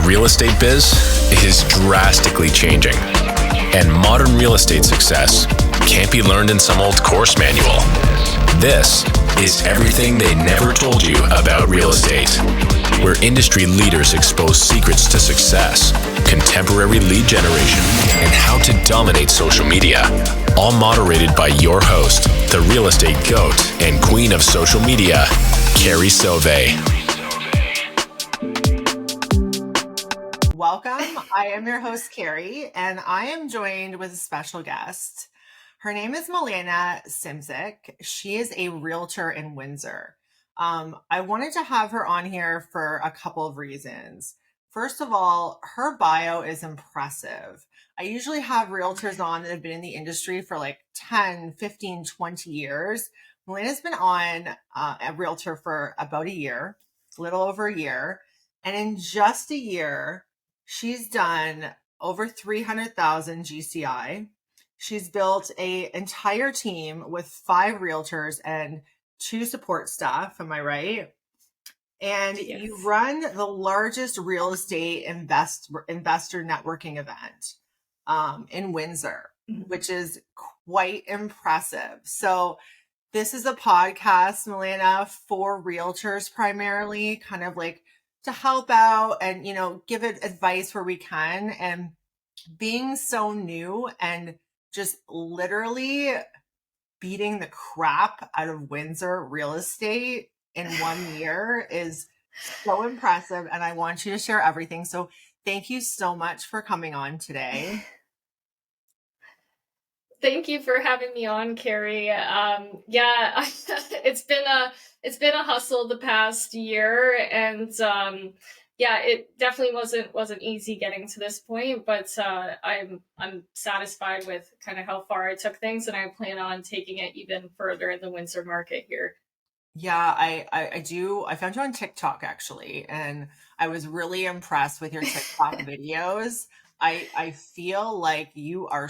real estate biz is drastically changing, and modern real estate success can't be learned in some old course manual. This is everything they never told you about real estate, where industry leaders expose secrets to success, contemporary lead generation, and how to dominate social media. All moderated by your host, the real estate goat and queen of social media, Carrie Soave. Welcome. I am your host, Carrie, and I am joined with a special guest. Her name is Milena Simsic. She is a realtor in Windsor. I wanted to have her on here for a couple of reasons. First of all, her bio is impressive. I usually have realtors on that have been in the industry for like 10, 15, 20 years. Milena's been on a realtor for about a year, a little over a year. And in just a year, she's done over 300,000 GCI. She's built an entire team with 5 realtors and 2 support staff. Am I right? And yes. You run the largest real estate investor networking event in Windsor, which is quite impressive. So this is a podcast, Milena, for realtors primarily, kind of like to help out and, give it advice where we can. And being so new and just literally beating the crap out of Windsor real estate in 1 year is so impressive. And I want you to share everything. So thank you so much for coming on today. Thank you for having me on, Carrie. It's been a hustle the past year, and it definitely wasn't easy getting to this point. But I'm satisfied with kind of how far I took things, and I plan on taking it even further in the Windsor market here. Yeah, I do. I found you on TikTok actually, and I was really impressed with your TikTok videos. I feel like you are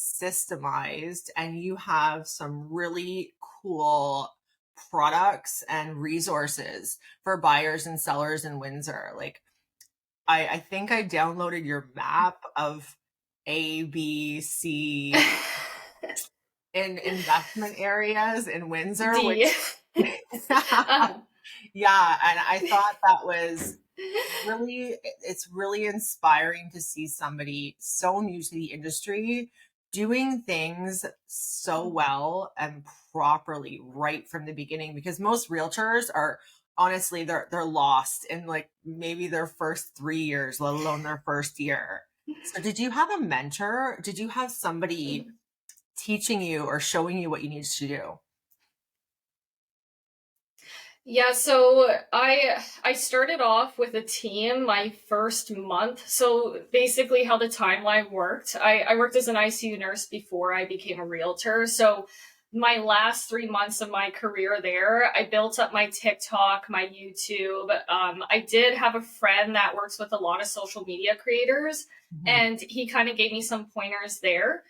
systemized, and you have some really cool products and resources for buyers and sellers in Windsor. Like I think I downloaded your map of A, B, C in investment areas in Windsor. Yeah, and I thought that was it's really inspiring to see somebody so new to the industry doing things so well and properly right from the beginning, because most realtors are honestly, they're lost in like maybe their first 3 years, let alone their first year. So did you have a mentor? Did you have somebody teaching you or showing you what you needed to do? Yeah, so I started off with a team my first month. So basically how the timeline worked, I worked as an ICU nurse before I became a realtor. So my last 3 months of my career there, I built up my TikTok, my YouTube. I did have a friend that works with a lot of social media creators, and he kind of gave me some pointers there.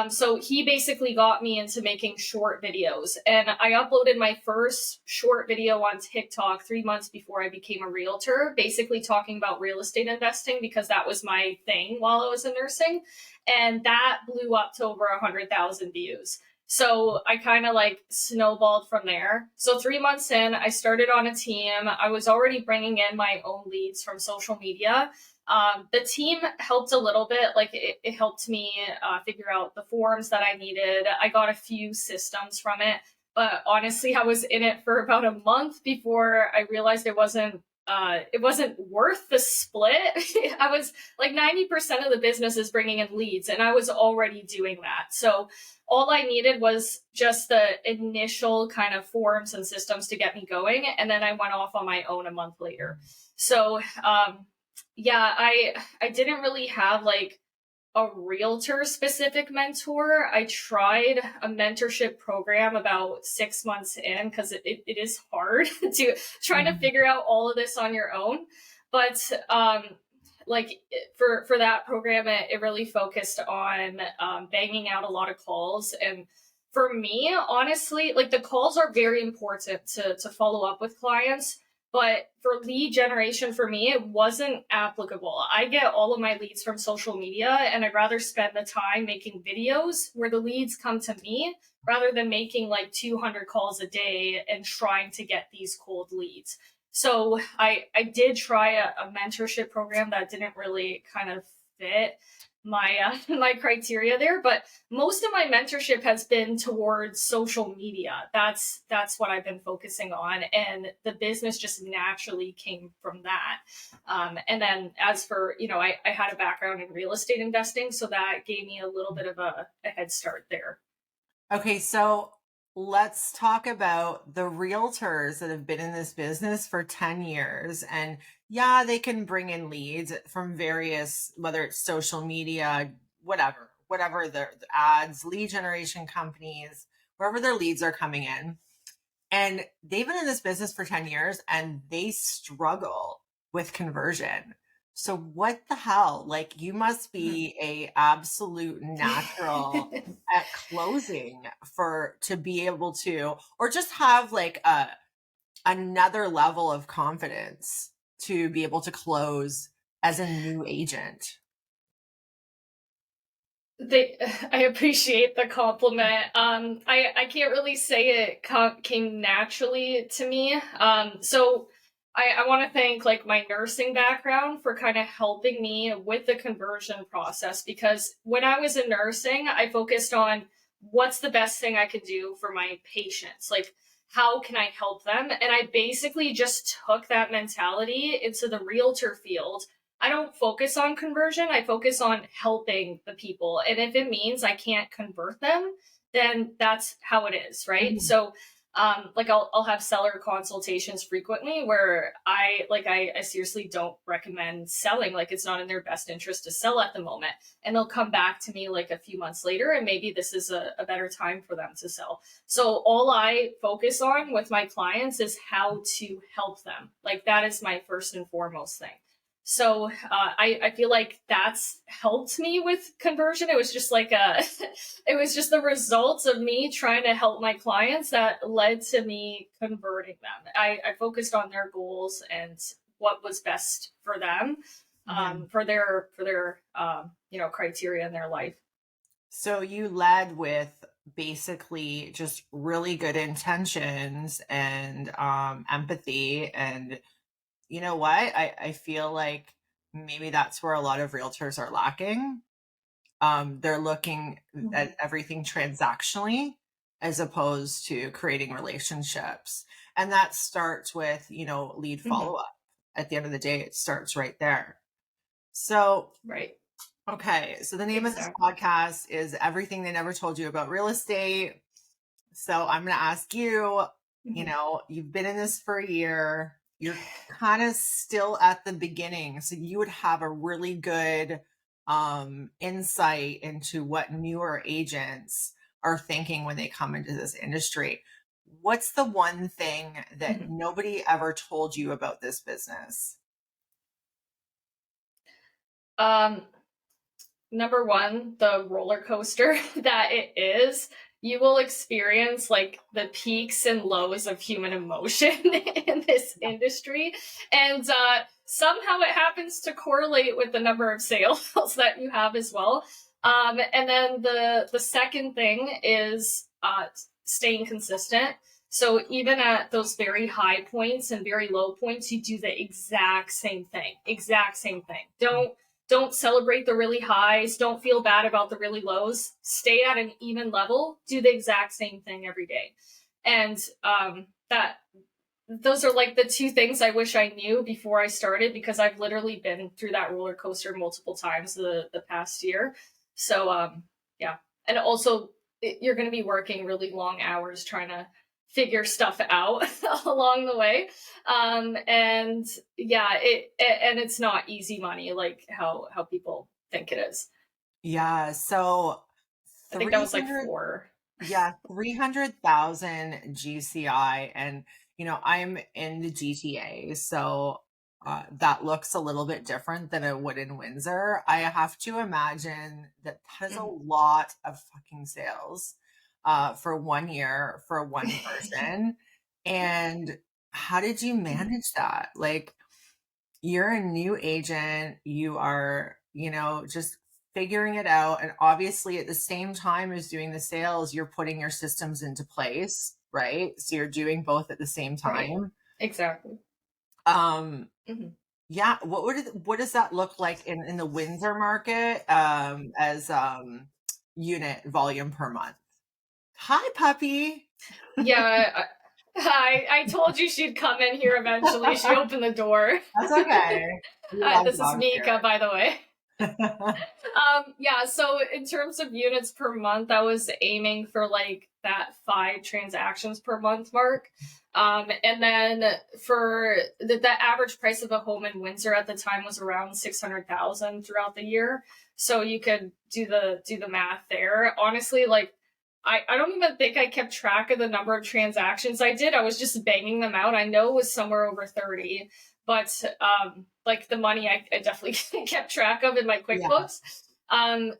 So he basically got me into making short videos, and I uploaded my first short video on TikTok 3 months before I became a realtor, basically talking about real estate investing because that was my thing while I was in nursing. And that blew up to over 100,000 views. So I kind of like snowballed from there. So 3 months in, I started on a team. I was already bringing in my own leads from social media. The team helped a little bit, like it helped me figure out the forms that I needed. I got a few systems from it, but honestly, I was in it for about a month before I realized it wasn't worth the split. I was like 90% of the business is bringing in leads, and I was already doing that. So all I needed was just the initial kind of forms and systems to get me going. And then I went off on my own a month later. So, I didn't really have like a realtor specific mentor. I tried a mentorship program about 6 months in because it is hard to trying to figure out all of this on your own. But for that program, it really focused on banging out a lot of calls. And for me, honestly, like the calls are very important to follow up with clients. But for lead generation, for me, it wasn't applicable. I get all of my leads from social media, and I'd rather spend the time making videos where the leads come to me rather than making like 200 calls a day and trying to get these cold leads. So I did try a mentorship program that didn't really kind of fit my my criteria there, but most of my mentorship has been towards social media. That's what I've been focusing on, and the business just naturally came from that. And then as for, I had a background in real estate investing, so that gave me a little bit of a head start there. Okay, so let's talk about the realtors that have been in this business for 10 years. And yeah, they can bring in leads from various, whether it's social media, whatever the ads, lead generation companies, wherever their leads are coming in. And they've been in this business for 10 years and they struggle with conversion. So what the hell? Like, you must be a absolute natural at closing to be able to, or just have like another level of confidence to be able to close as a new agent. I appreciate the compliment. I can't really say it came naturally to me. So I want to thank like my nursing background for kind of helping me with the conversion process, because when I was in nursing, I focused on what's the best thing I could do for my patients. Like, how can I help them? And I basically just took that mentality into the realtor field. I don't focus on conversion. I focus on helping the people. And if it means I can't convert them, then that's how it is, right? Mm-hmm. So like I'll have seller consultations frequently where I seriously don't recommend selling. Like, it's not in their best interest to sell at the moment. And they'll come back to me like a few months later, and maybe this is a better time for them to sell. So all I focus on with my clients is how to help them. Like, that is my first and foremost thing. So I feel like that's helped me with conversion. It was just like it was just the results of me trying to help my clients that led to me converting them. I focused on their goals and what was best for them, for their criteria in their life. So you led with basically just really good intentions and empathy. And you know what? I feel like maybe that's where a lot of realtors are lacking. They're looking at everything transactionally as opposed to creating relationships. And that starts with, lead follow-up. At the end of the day, it starts right there. So, right. Okay. So the name of this podcast is Everything They Never Told You About Real Estate. So I'm going to ask you, you've been in this for a year. You're kind of still at the beginning. So you would have a really good insight into what newer agents are thinking when they come into this industry. What's the one thing that nobody ever told you about this business? Number one, the roller coaster that it is. You will experience like the peaks and lows of human emotion in this industry. And somehow it happens to correlate with the number of sales that you have as well. And then the second thing is staying consistent. So even at those very high points and very low points, you do the exact same thing. Don't celebrate the really highs. Don't feel bad about the really lows. Stay at an even level. Do the exact same thing every day. And those are like the two things I wish I knew before I started, because I've literally been through that roller coaster multiple times the past year. So yeah. And also, you're going to be working really long hours trying to figure stuff out along the way. And yeah, and it's not easy money like how people think it is. Yeah. So I think that was like 4. Yeah. 300,000 GCI. And, I'm in the GTA. So that looks a little bit different than it would in Windsor. I have to imagine that is a lot of fucking sales for 1 year for one person. And how did you manage that? Like, you're a new agent, you are, just figuring it out. And obviously, at the same time as doing the sales, you're putting your systems into place, right? So you're doing both at the same Right. time. Exactly. Um, Mhm. yeah. What does that look like in the Windsor market as unit volume per month? Hi, puppy. Yeah. I told you she'd come in here eventually. She opened the door. That's okay. We love This is dogs Mika, by the way. here. Yeah, so in terms of units per month, I was aiming for like that 5 transactions per month mark. And then for the average price of a home in Windsor at the time was around 600,000 throughout the year. So you could do the math there. Honestly, like I don't even think I kept track of the number of transactions I did. I was just banging them out. I know it was somewhere over 30, but like the money I definitely kept track of in my QuickBooks.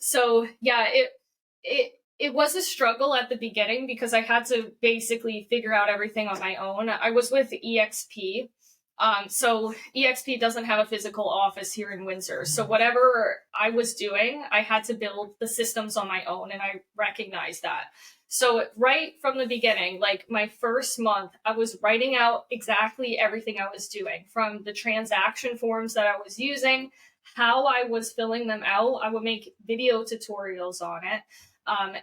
So yeah, it was a struggle at the beginning because I had to basically figure out everything on my own. I was with EXP. So EXP doesn't have a physical office here in Windsor. So whatever I was doing, I had to build the systems on my own, and I recognized that. So right from the beginning, like my first month, I was writing out exactly everything I was doing, from the transaction forms that I was using, how I was filling them out. I would make video tutorials on it.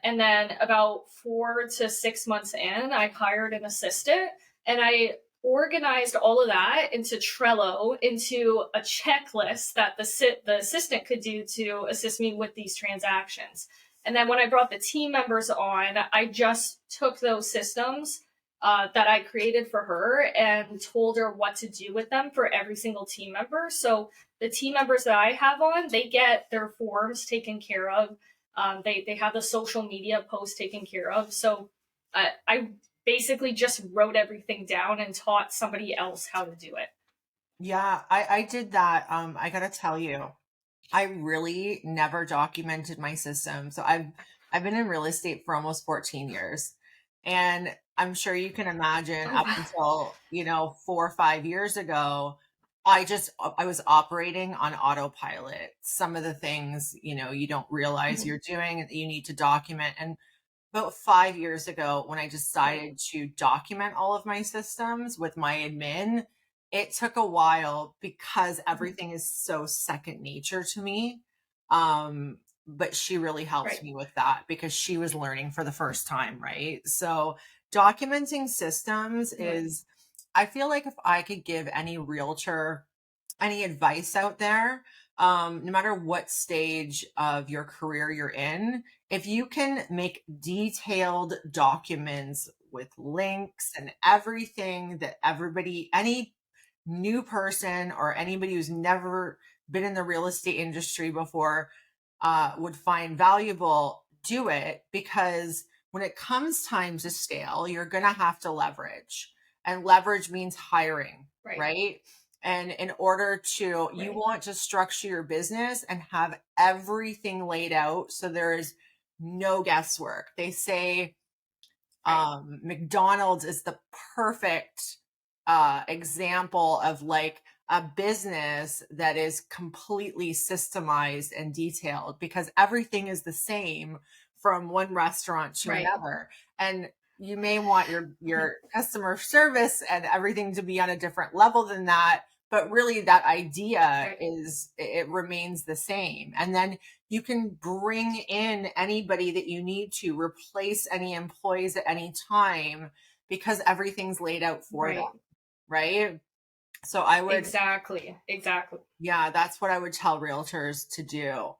And then about 4 to 6 months in, I hired an assistant, and I organized all of that into Trello, into a checklist that the assistant could do to assist me with these transactions. And then when I brought the team members on, I just took those systems that I created for her and told her what to do with them for every single team member. So the team members that I have on, they get their forms taken care of. They have the social media posts taken care of. So I basically just wrote everything down and taught somebody else how to do it. Yeah, I did that. I gotta tell you, I really never documented my system. So I've been in real estate for almost 14 years. And I'm sure you can imagine Oh, up wow. until, 4 or 5 years ago, I was operating on autopilot. Some of the things, you don't realize you're doing that you need to document. And about 5 years ago, when I Right. decided to document all of my systems with my admin, it took a while because everything is so second nature to me. But she really helped Right. me with that because she was learning for the first time, right? So documenting systems Right. is, I feel like if I could give any realtor any advice out there, no matter what stage of your career you're in, if you can make detailed documents with links and everything that any new person or anybody who's never been in the real estate industry before would find valuable, do it, because when it comes time to scale, you're going to have to leverage. And leverage means hiring, Right. right? And in order to, you Right. want to structure your business and have everything laid out so there is no guesswork. They say Right. McDonald's is the perfect example of like a business that is completely systemized and detailed because everything is the same from one restaurant to Right. another. And you may want your customer service and everything to be on a different level than that, but really that idea Right. it remains the same. And then you can bring in anybody that you need to replace any employees at any time because everything's laid out for Right. them, right? So I would, Exactly. yeah, that's what I would tell realtors to do.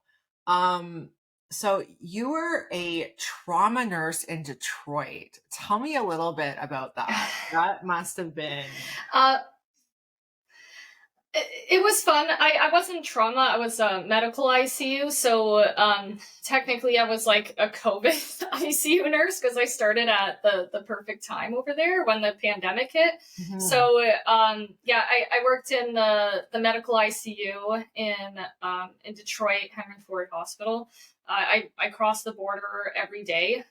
So you were a trauma nurse in Detroit. Tell me a little bit about that. That must have been. uh, it was fun. I wasn't trauma. I was a medical ICU. So technically, I was like a COVID ICU nurse because I started at the perfect time over there when the pandemic hit. Mhm. So yeah, I worked in the medical ICU in Detroit, Henry Ford Hospital. I crossed the border every day.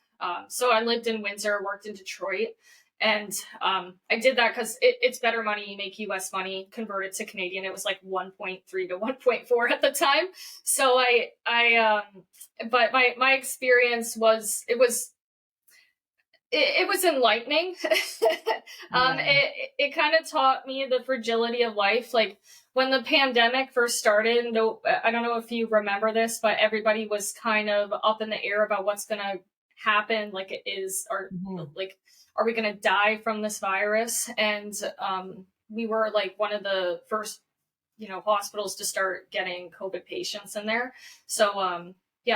So I lived in Windsor, worked in Detroit. And I did that because it's better money. You make US money, convert it to Canadian. It was like 1.3 to 1.4 at the time. So but my experience was, it was enlightening. It kind of taught me the fragility of life. Like when the pandemic first started, no, I don't know if you remember this, but everybody was kind of up in the air about what's going to happen. Like it is, or like, are we going to die from this virus? And we were like one of the first, hospitals to start getting COVID patients in there. So I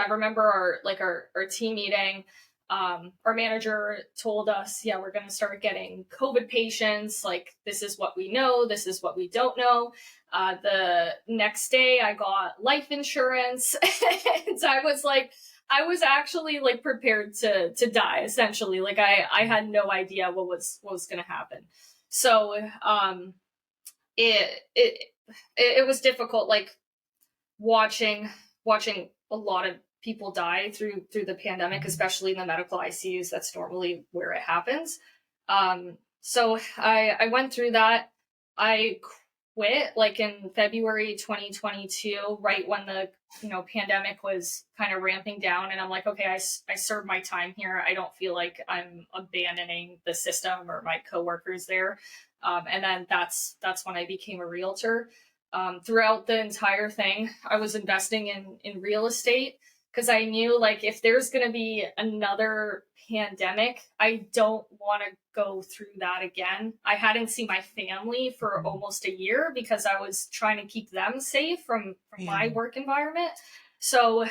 remember our team meeting. Our manager told us, we're going to start getting COVID patients. Like, this is what we know. This is what we don't know. The next day I got life insurance and I was actually like prepared to die essentially. Like I had no idea what was going to happen. So, it was difficult, like watching a lot of people die through the pandemic, especially in the medical ICUs. That's normally where it happens. So I went through that. I quit like in February 2022, right when the pandemic was kind of ramping down, and I'm like, okay, I served my time here. I don't feel like I'm abandoning the system or my coworkers there. And then that's when I became a realtor. Throughout the entire thing, I was investing in real estate because I knew like if there's going to be another pandemic, I don't want to go through that again. I hadn't seen my family for almost a year because I was trying to keep them safe from my work environment. So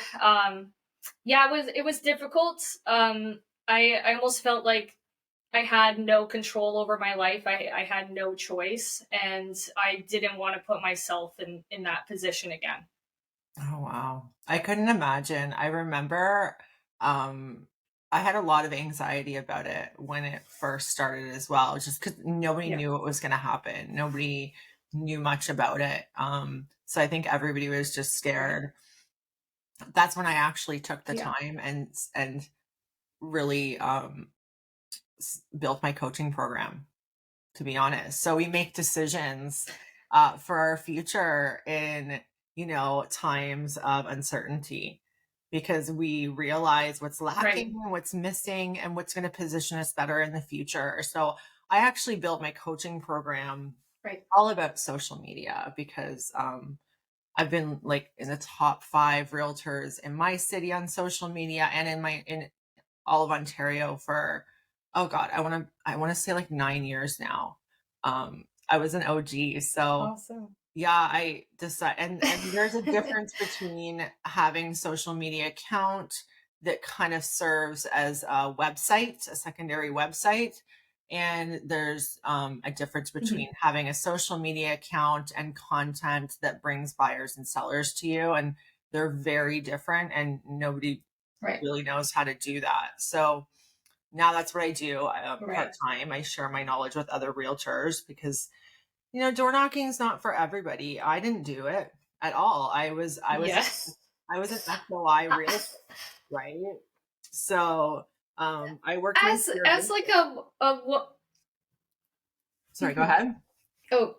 it was difficult. I almost felt like I had no control over my life. I had no choice, and I didn't want to put myself in that position again. Oh, wow. I couldn't imagine. I remember I had a lot of anxiety about it when it first started as well, just because nobody knew what was going to happen. Nobody knew much about it. So I think everybody was just scared. That's when I actually took the time and really built my coaching program, to be honest. So we make decisions for our future in times of uncertainty, because we realize what's lacking, what's missing, and what's going to position us better in the future. So I actually built my coaching program all about social media, because I've been like in the top 5 realtors in my city on social media and in all of Ontario for, oh God, I want to say like 9 years now. I was an OG. So awesome. I decided, and there's a difference between having social media account that kind of serves as a website, a secondary website. And there's a difference between having a social media account and content that brings buyers and sellers to you. And they're very different, and nobody really knows how to do that. So now that's what I do part-time. I share my knowledge with other realtors because door knocking is not for everybody. I didn't do it at all. I was an FOI realtor, right? So I worked as like Sorry, go ahead. Oh,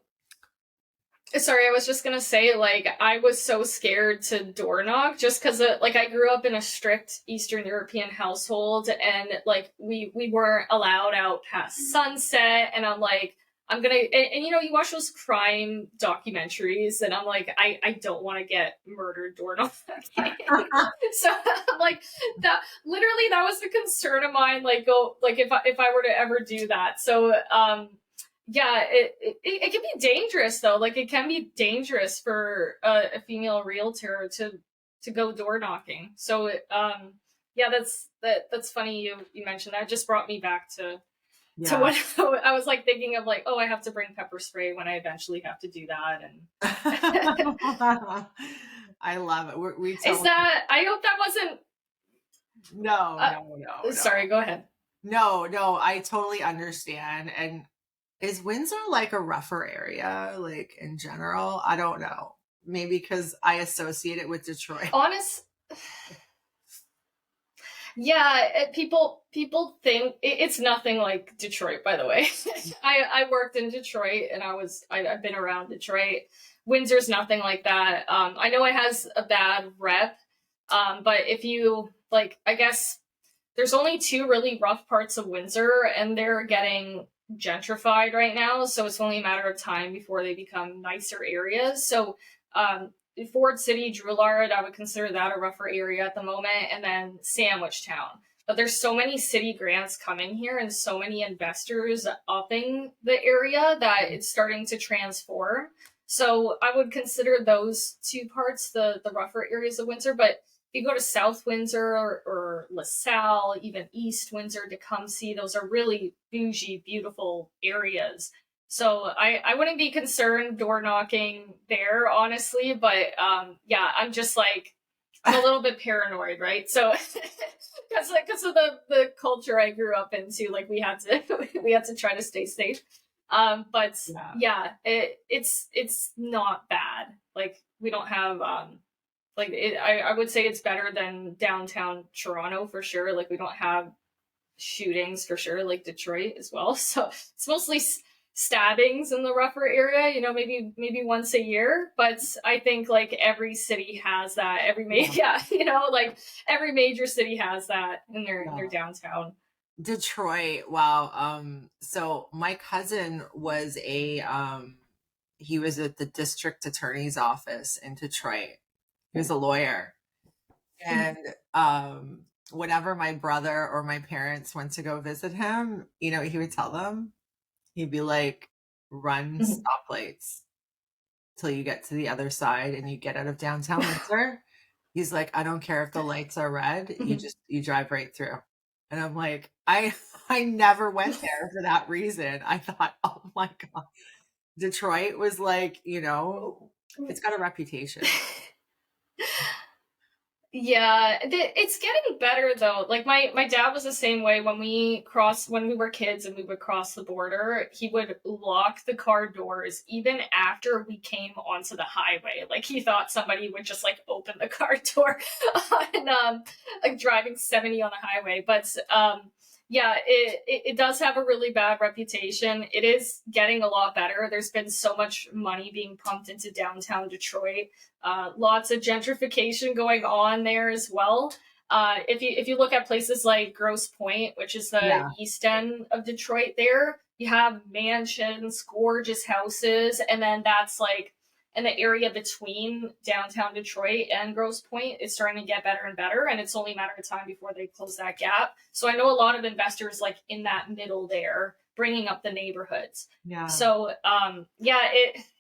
sorry. I was just gonna say, like, I was so scared to door knock just because, like, I grew up in a strict Eastern European household, and like we weren't allowed out past sunset, and I'm like, I'm gonna, and you watch those crime documentaries, and I'm like, I don't want to get murdered door knocking. So I'm like, that was the concern of mine. Like, if I were to ever do that. So it can be dangerous though. Like it can be dangerous for a female realtor to go door knocking. So that's funny you mentioned that. It just brought me back to what I was like thinking of, like, oh, I have to bring pepper spray when I eventually have to do that. And I love it. I hope that wasn't. No. Sorry, go ahead. No, I totally understand. And is Windsor like a rougher area, like in general? I don't know. Maybe because I associate it with Detroit. People think it's nothing like Detroit, by the way. I worked in Detroit, and I've been around Detroit. Windsor's nothing like that. I know it has a bad rep, but if you like, I guess there's only two really rough parts of Windsor, and they're getting gentrified right now. So it's only a matter of time before they become nicer areas. So Ford City, Drouillard, I would consider that a rougher area at the moment, and then Sandwich Town. But there's so many city grants coming here and so many investors upping the area that it's starting to transform. So I would consider those two parts the rougher areas of Windsor. But if you go to South Windsor or LaSalle, even East Windsor, Tecumseh, those are really bougie, beautiful areas. So I wouldn't be concerned door knocking there, honestly, but yeah, I'm just like, I'm a little bit paranoid, right? So because of the culture I grew up into, like we had to try to stay safe. But yeah, it's not bad. Like we don't have like I would say it's better than downtown Toronto for sure. Like we don't have shootings for sure, like Detroit as well. So it's mostly stabbings in the rougher area, maybe once a year. But I think like every city has that. Like every major city has that in their downtown. Detroit, wow. So my cousin was he was at the district attorney's office in Detroit. He was a lawyer. And whenever my brother or my parents went to go visit him, he would tell them, he'd be like, run stoplights till you get to the other side and you get out of downtown Windsor. He's like, I don't care if the lights are red, you drive right through. And I'm like, I never went there for that reason. I thought, oh my God, Detroit was like, it's got a reputation. Yeah, it's getting better though. Like my dad was the same way when we were kids and we would cross the border. He would lock the car doors even after we came onto the highway. Like he thought somebody would just like open the car door on like driving 70 on the highway. But yeah, it does have a really bad reputation. It is getting a lot better. There's been so much money being pumped into downtown Detroit. Lots of gentrification going on there as well. If you look at places like Grosse Pointe, which is the east end of Detroit, there you have mansions, gorgeous houses, and then that's like in the area between downtown Detroit and Grosse Pointe, it's starting to get better and better, and it's only a matter of time before they close that gap. So I know a lot of investors like in that middle there, bringing up the neighborhoods. Yeah. So yeah,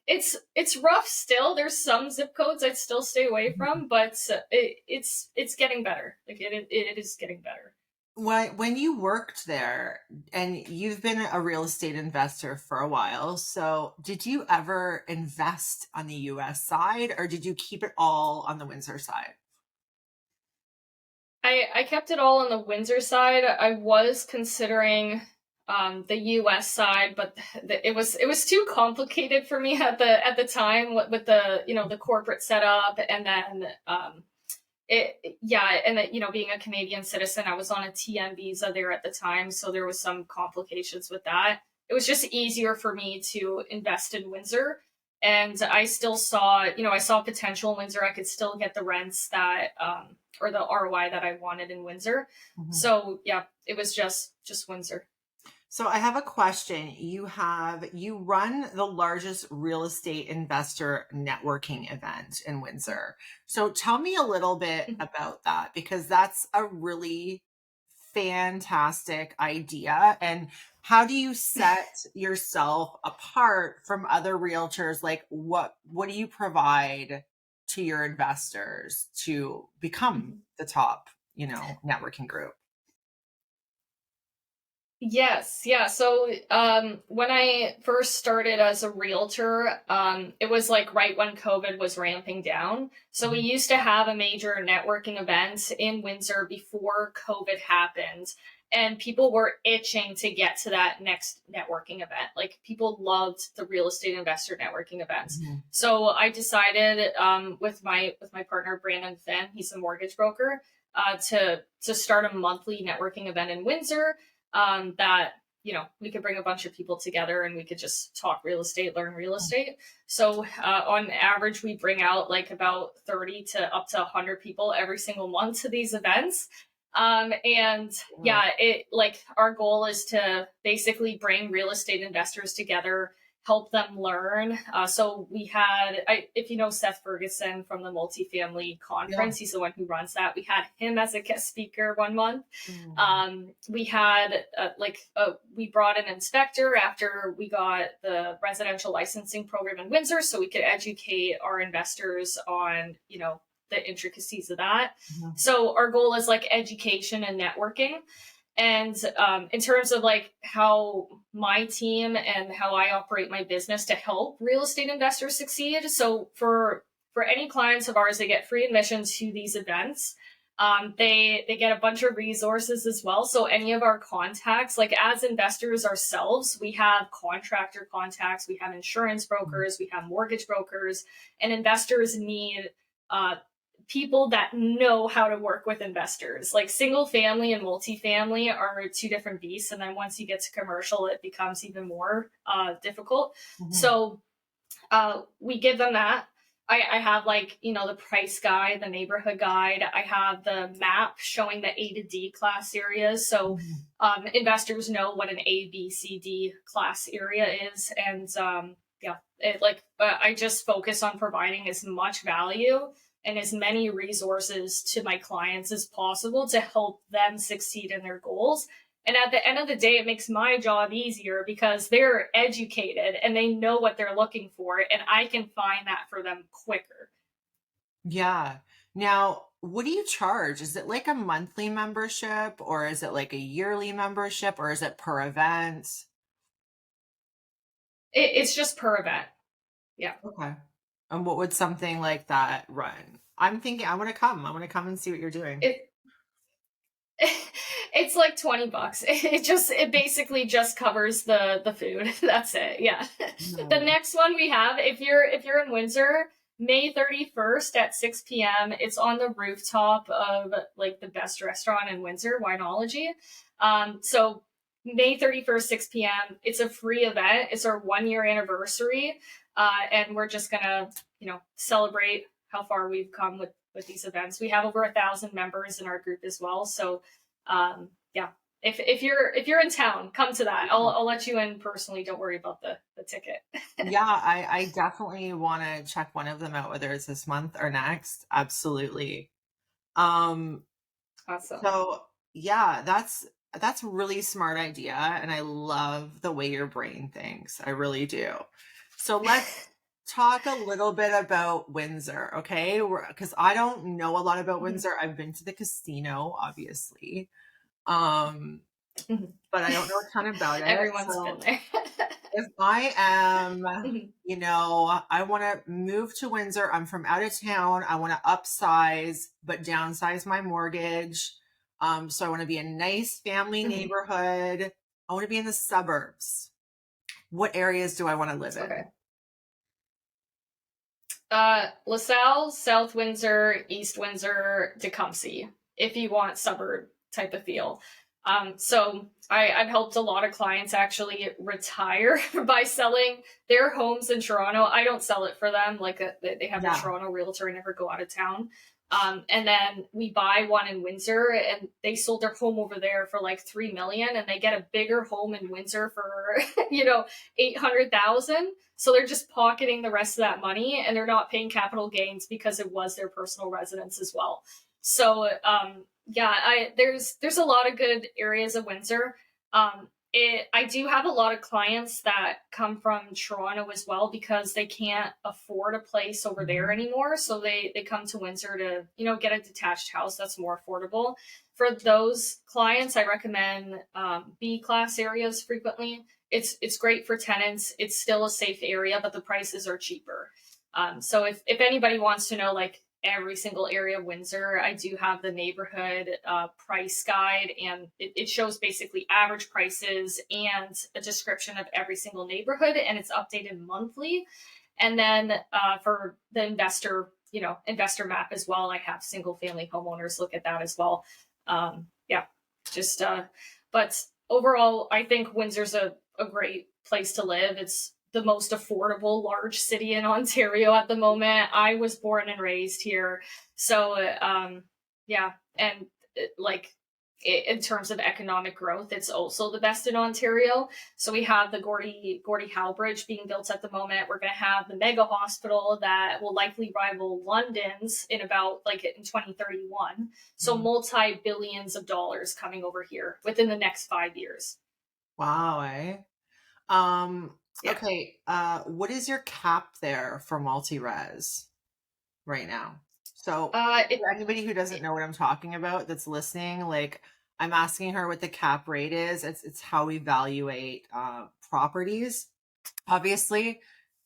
it's rough still. There's some zip codes I'd still stay away from, but it's getting better. Like it is getting better. When you worked there, and you've been a real estate investor for a while, so did you ever invest on the US side, or did you keep it all on the Windsor side? I kept it all on the Windsor side. I was considering the US side, but it was too complicated for me at the time with the the corporate setup, and then being a Canadian citizen, I was on a TN visa there at the time, so there was some complications with that. It was just easier for me to invest in Windsor, and I still saw I saw potential in Windsor. I could still get the rents that or the ROI that I wanted in Windsor. So yeah, it was just Windsor. So I have a question. You run the largest real estate investor networking event in Windsor. So tell me a little bit about that, because that's a really fantastic idea. And how do you set yourself apart from other realtors? Like what do you provide to your investors to become the top, networking group? Yes. Yeah. So when I first started as a realtor, it was like right when COVID was ramping down. So we used to have a major networking event in Windsor before COVID happened. And people were itching to get to that next networking event. Like people loved the real estate investor networking events. So I decided with my partner, Brandon Finn, he's a mortgage broker. to start a monthly networking event in Windsor that, we could bring a bunch of people together and we could just talk real estate, learn real estate. So on average, we bring out like about 30 to up to 100 people every single month to these events. Our goal is to basically bring real estate investors together, help them learn. So we had, if you know Seth Ferguson from the multifamily conference, he's the one who runs that. We had him as a guest speaker one month. We had we brought an inspector after we got the residential licensing program in Windsor, so we could educate our investors on, the intricacies of that. So our goal is like education and networking. And in terms of like how my team and how I operate my business to help real estate investors succeed. So for any clients of ours, they get free admissions to these events. They get a bunch of resources as well. So any of our contacts, like as investors ourselves, we have contractor contacts, we have insurance brokers, we have mortgage brokers, and investors need people that know how to work with investors. Like single family and multifamily are two different beasts. And then once you get to commercial, it becomes even more difficult. So we give them that. I have the price guide, the neighborhood guide. I have the map showing the A to D class areas. So investors know what an A, B, C, D class area is. And I just focus on providing as much value and as many resources to my clients as possible to help them succeed in their goals. And at the end of the day, it makes my job easier because they're educated and they know what they're looking for, and I can find that for them quicker. Yeah. Now, what do you charge? Is it like a monthly membership, or is it like a yearly membership, or is it per event? It's just per event. Yeah. Okay. And what would something like that run? I'm thinking I want to come and see what you're doing. It's like $20. It basically just covers the food. That's it. Yeah. No. The next one we have, if you're in Windsor, May 31st at 6 p.m. It's on the rooftop of like the best restaurant in Windsor, Winology. So May 31st, 6 p.m. It's a free event. It's our 1-year anniversary. And we're just gonna, celebrate how far we've come with these events. We have over 1,000 members in our group as well. So, if you're in town, come to that. I'll let you in personally. Don't worry about the ticket. Yeah, I definitely want to check one of them out, whether it's this month or next. Absolutely. Awesome. So yeah, that's a really smart idea, and I love the way your brain thinks. I really do. So let's talk a little bit about Windsor, okay? Because I don't know a lot about Windsor. I've been to the casino, obviously, but I don't know a ton about it. Everyone's been there. If I am, I want to move to Windsor. I'm from out of town. I want to upsize, but downsize my mortgage. So I want to be a nice family neighborhood. I want to be in the suburbs. What areas do I want to live in? LaSalle, South Windsor, East Windsor, Tecumseh, if you want suburb type of feel. So I've helped a lot of clients actually retire by selling their homes in Toronto. I don't sell it for them. They have a Toronto realtor. I never go out of town. And then we buy one in Windsor, and they sold their home over there for like $3 million, and they get a bigger home in Windsor for, $800,000. So they're just pocketing the rest of that money, and they're not paying capital gains because it was their personal residence as well. So, there's a lot of good areas of Windsor. I do have a lot of clients that come from Toronto as well because they can't afford a place over there anymore. So they come to Windsor to, get a detached house that's more affordable. For those clients, I recommend B-class areas frequently. It's great for tenants. It's still a safe area, but the prices are cheaper. So if anybody wants to know, every single area of Windsor, I do have the neighborhood price guide, and it shows basically average prices and a description of every single neighborhood, and it's updated monthly. And then for the investor investor map as well. I have single family homeowners look at that as well. Yeah, just, but overall, I think Windsor's a great place to live. It's the most affordable large city in Ontario at the moment. I was born and raised here. So, yeah. And like, in terms of economic growth, it's also the best in Ontario. So we have the Gordie Howe Bridge being built at the moment. We're going to have the mega hospital that will likely rival London's in about in 2031. So multi-billions of dollars coming over here within the next 5 years. Wow, eh? Yeah. Okay. What is your cap there for multi-res right now? So for anybody who doesn't know what I'm talking about that's listening, I'm asking her what the cap rate is. It's how we evaluate properties. Obviously,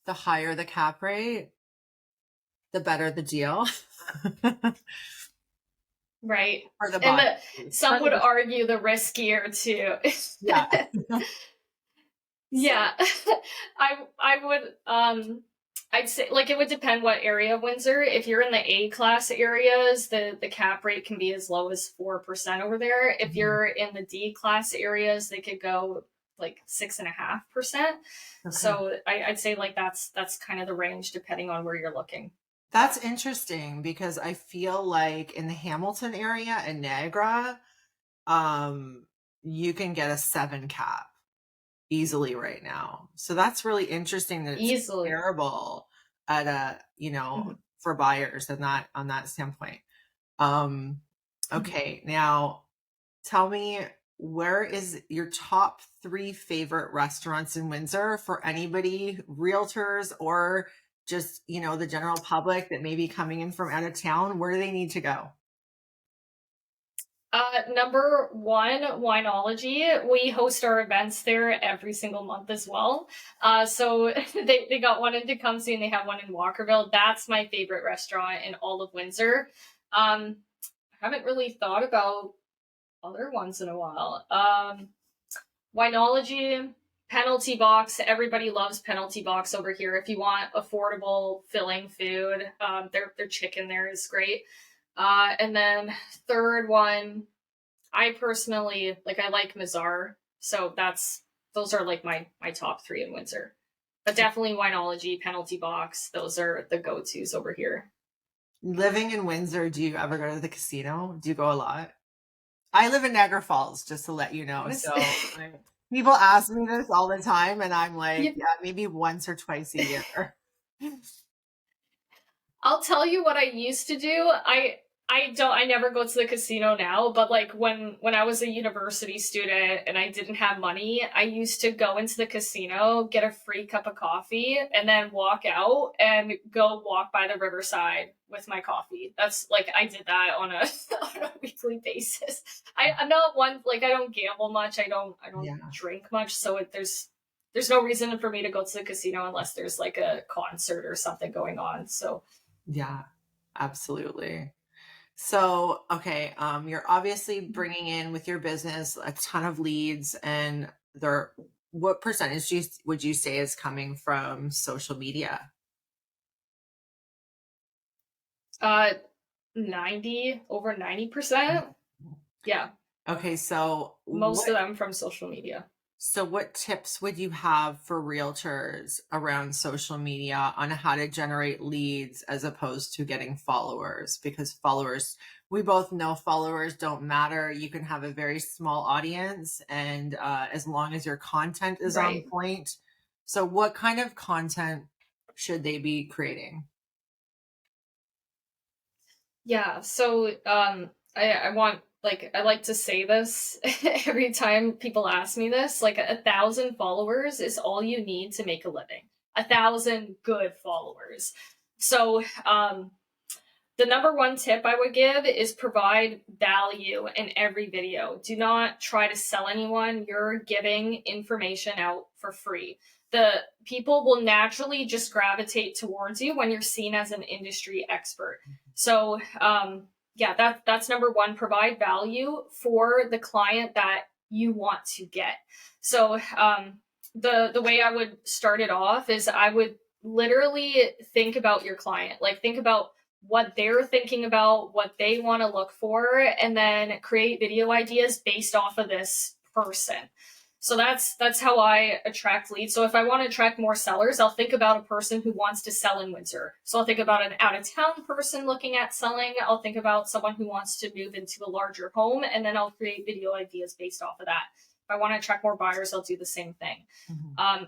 the higher the cap rate, the better the deal. Right. For the And buyer. some would argue the riskier too. Yeah. Yeah. I would I'd say it would depend what area of Windsor. If you're in the A class areas, the cap rate can be as low as 4% over there. If you're in the D class areas, they could go 6.5%. Okay. So I'd say that's kind of the range depending on where you're looking. That's interesting because I feel like in the Hamilton area and Niagara, you can get a 7 cap easily right now. So that's really interesting that it's comparable at a, for buyers on that standpoint. Okay. Now tell me, where is your top 3 favorite restaurants in Windsor for anybody, realtors, or just, the general public that may be coming in from out of town? Where do they need to go? Number 1, Winology. We host our events there every single month as well. So they got one in Tecumseh and they have one in Walkerville. That's my favorite restaurant in all of Windsor. I haven't really thought about other ones in a while. Winology, Penalty Box. Everybody loves Penalty Box over here. If you want affordable, filling food, their chicken there is great. And then third one, I personally I like Mazar. So those are my top 3 in Windsor. But definitely Winology, Penalty Box. Those are the go-tos over here. Living in Windsor, do you ever go to the casino? Do you go a lot? I live in Niagara Falls, just to let you know. So people ask me this all the time, and I'm like, yeah, maybe once or twice a year. I'll tell you what I used to do. I never go to the casino now, but when I was a university student and I didn't have money, I used to go into the casino, get a free cup of coffee, and then walk out and go walk by the riverside with my coffee. That's I did that on a weekly basis. I'm not one, I don't gamble much. I don't drink much. So there's no reason for me to go to the casino unless there's a concert or something going on. So yeah, absolutely. So, okay, you're obviously bringing in with your business a ton of leads, and what percentage would you say is coming from social media? 90, over 90%. Yeah. Okay, so most of them from social media. So what tips would you have for realtors around social media on how to generate leads as opposed to getting followers? Because we both know followers don't matter. You can have a very small audience, and as long as your content is on point. So what kind of content should they be creating? Yeah, so I want I like to say this every time people ask me this, 1,000 followers is all you need to make a living. 1,000 good followers. So the number 1 tip I would give is provide value in every video. Do not try to sell anyone. You're giving information out for free. The people will naturally just gravitate towards you when you're seen as an industry expert. So yeah, that's number 1. Provide value for the client that you want to get. So the way I would start it off is I would literally think about your client. Think about what they're thinking about, what they want to look for, and then create video ideas based off of this person. So that's how I attract leads. So if I want to attract more sellers, I'll think about a person who wants to sell in Windsor. So I'll think about an out-of-town person looking at selling. I'll think about someone who wants to move into a larger home, and then I'll create video ideas based off of that. If I want to attract more buyers, I'll do the same thing.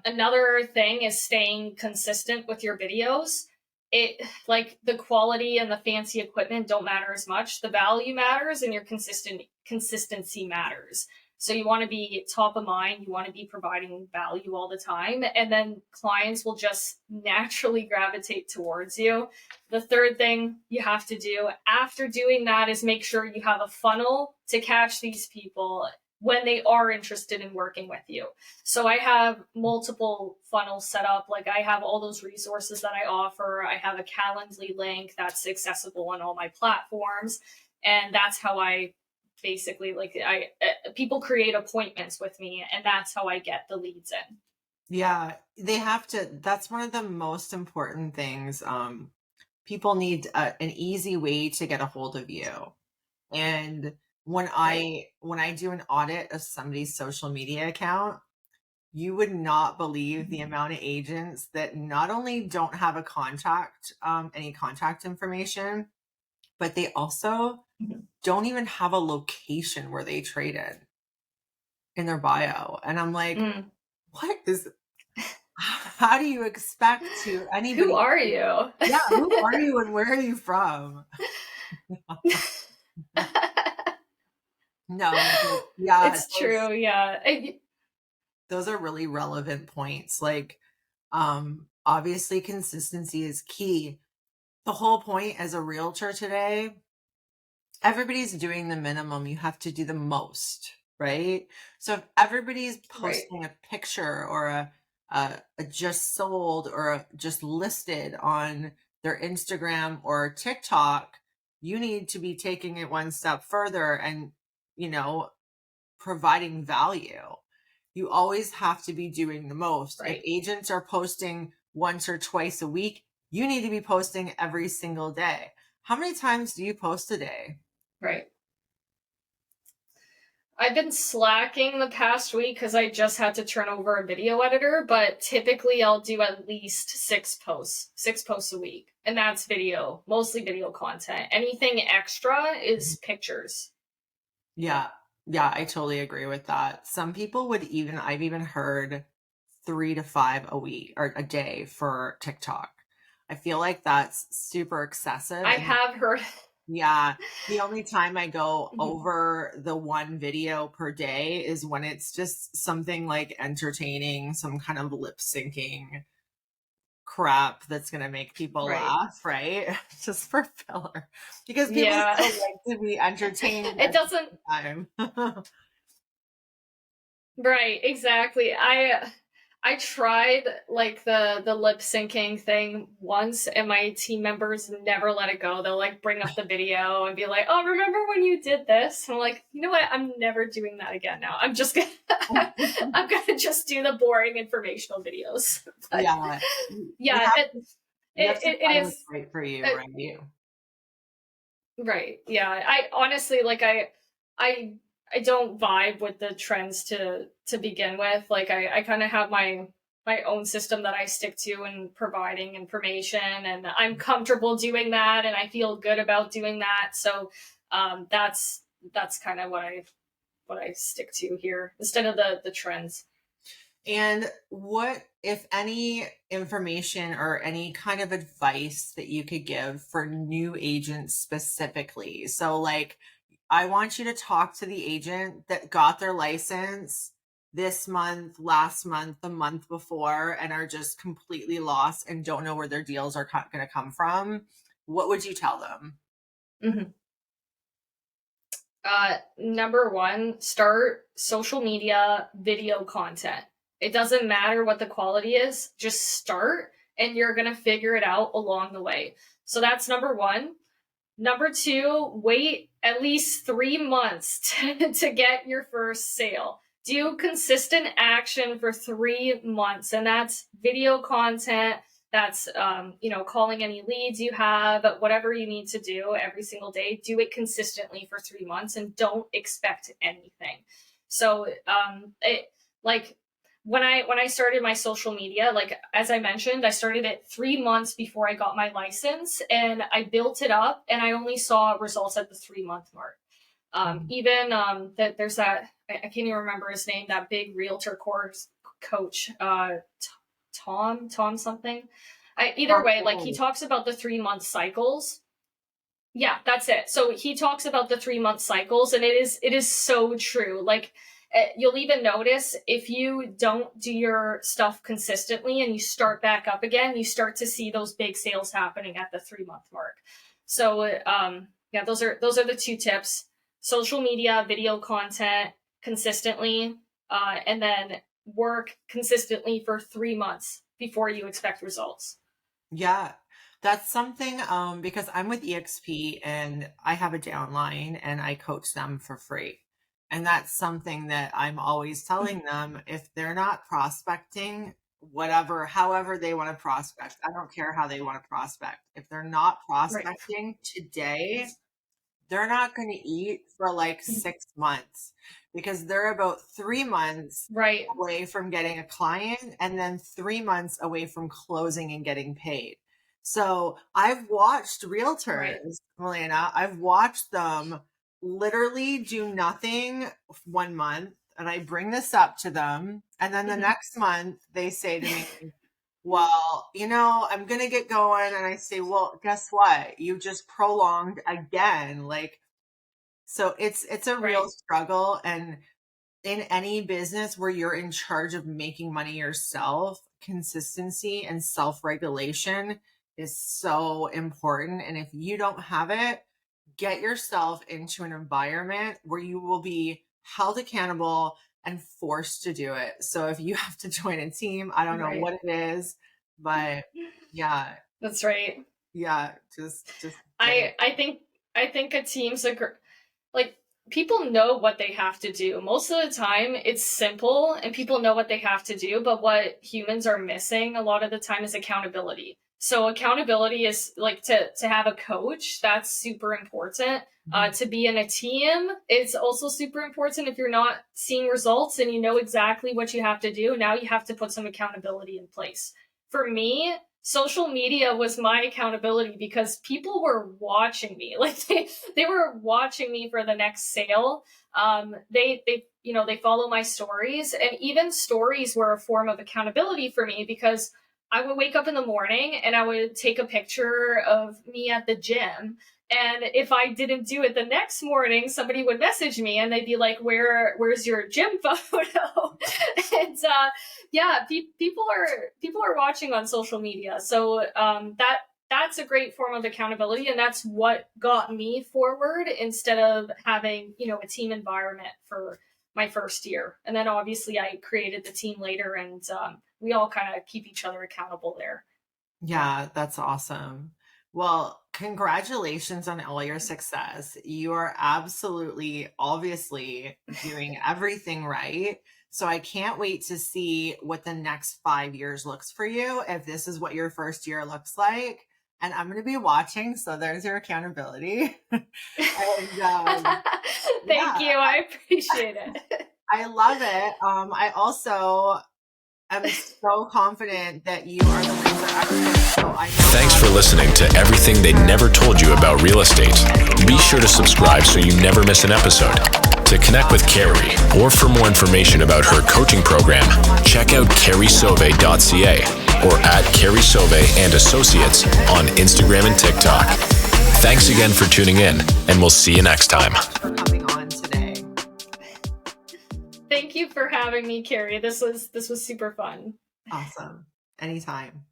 Another thing is staying consistent with your videos. It, like, the quality and the fancy equipment don't matter as much. The value matters, and your consistency matters. So you want to be top of mind. You want to be providing value all the time. And then clients will just naturally gravitate towards you. The third thing you have to do after doing that is make sure you have a funnel to catch these people when they are interested in working with you. So I have multiple funnels set up. Like, I have all those resources that I offer. I have a Calendly link that's accessible on all my platforms. And that's how I basically, like, people create appointments with me, and that's how I get the leads in. Yeah, they have to. That's one of the most important things. People need an easy way to get a hold of you. And when I do an audit of somebody's social media account, you would not believe the amount of agents that not only don't have a contact, any contact information, but they also don't even have a location where they traded in their bio. And I'm like, what is, how do you expect to anybody? Who are you? Yeah, who are you and where are you from? No, yeah, it's true. Yeah. Those are really relevant points. Like, obviously consistency is key. The whole point as a realtor today, everybody's doing the minimum. You have to do the most, right? So if everybody's posting a picture or a just sold or a just listed on their Instagram or TikTok, you need to be taking it one step further and, providing value. You always have to be doing the most. If agents are posting once or twice a week, you need to be posting every single day. How many times do you post a day? Right. I've been slacking the past week because I just had to turn over a video editor, but typically I'll do at least 6 posts a week. And that's video, mostly video content. Anything extra is pictures. Yeah. Yeah, I totally agree with that. Some people would I've even heard 3 to 5 a week or a day for TikTok. I feel like that's super excessive. I have heard. Yeah. The only time I go over the one video per day is when it's just something like entertaining, some kind of lip syncing crap that's going to make people laugh, right? Just for filler. Because people still like to be entertained. It doesn't. Time. Right, exactly. I tried like the lip syncing thing once, and my team members never let it go. They'll like bring up the video and be like, "Oh, remember when you did this?" And I'm like, you know what? I'm never doing that again now. I'm just gonna I'm gonna just do the boring informational videos. But, it is right for you, right? Right. Yeah. I honestly, like, I don't vibe with the trends to begin with. Like, I kind of have my own system that I stick to in providing information, and I'm comfortable doing that, and I feel good about doing that. So that's kind of what I stick to here instead of the trends. And what, if any, information or any kind of advice that you could give for new agents specifically? So, like, I want you to talk to the agent that got their license this month, last month, the month before, and are just completely lost and don't know where their deals are going to come from. What would you tell them? Number 1, start social media video content. It doesn't matter what the quality is, just start and you're going to figure it out along the way. So that's number 1. Number 2, wait at least 3 months to get your first sale. Do consistent action for 3 months, and that's video content, That's, calling any leads you have, whatever you need to do every single day, do it consistently for 3 months and don't expect anything. So, when I started my social media, like, as I mentioned, I started it 3 months before I got my license, and I built it up, and I only saw results at the 3 month mark. Even that there's that, I can't even remember his name, that big realtor course coach, Tom something. Either way, like, he talks about the 3 month cycles. Yeah, that's it. So he talks about the 3 month cycles, and it is so true. Like, you'll even notice if you don't do your stuff consistently and you start back up again, you start to see those big sales happening at the 3 month mark. So yeah, those are the 2 tips: social media, video content consistently, and then work consistently for 3 months before you expect results. Yeah, that's something because I'm with EXP and I have a downline and I coach them for free. And that's something that I'm always telling them: if they're not prospecting, however they want to prospect, I don't care how they want to prospect. If they're not prospecting today, they're not going to eat for like 6 months, because they're about 3 months away from getting a client and then 3 months away from closing and getting paid. So I've watched realtors, Milena, I've watched them literally do nothing 1 month, and I bring this up to them, and then the next month they say to me, well, I'm going to get going. And I say, well, guess what? You just prolonged again. Like, so it's a real struggle. And in any business where you're in charge of making money yourself, consistency and self-regulation is so important. And if you don't have it, get yourself into an environment where you will be held accountable and forced to do it. So if you have to join a team, I don't know what it is, but yeah. That's right. Yeah. Just I think a team's like, people know what they have to do. Most of the time it's simple and people know what they have to do, but what humans are missing a lot of the time is accountability. So accountability is like to have a coach. That's super important. To be in a team, it's also super important. If you're not seeing results and you know exactly what you have to do, now you have to put some accountability in place. For me, social media was my accountability because people were watching me. Like, they were watching me for the next sale. They follow my stories, and even stories were a form of accountability for me, because I would wake up in the morning and I would take a picture of me at the gym. And if I didn't do it the next morning, somebody would message me and they'd be like, where's your gym photo? And people are watching on social media. So that's a great form of accountability. And that's what got me forward, instead of having, a team environment for my first year. And then obviously I created the team later, and we all kind of keep each other accountable there. Yeah, that's awesome. Well, congratulations on all your success. You are absolutely, obviously doing everything right. So I can't wait to see what the next 5 years looks for you, if this is what your first year looks like. And I'm going to be watching. So there's your accountability. And, Thank you. I appreciate it. I love it. I also am so confident that you are the winner expert. So Thanks for listening to Everything They Never Told You About Real Estate. Be sure to subscribe so you never miss an episode. To connect with Carrie, or for more information about her coaching program, check out carriesoave.ca or at Carrie Soave and Associates on Instagram and TikTok. Thanks again for tuning in, and we'll see you next time. For coming on today. Thank you for having me, Carrie. This was super fun. Awesome. Anytime.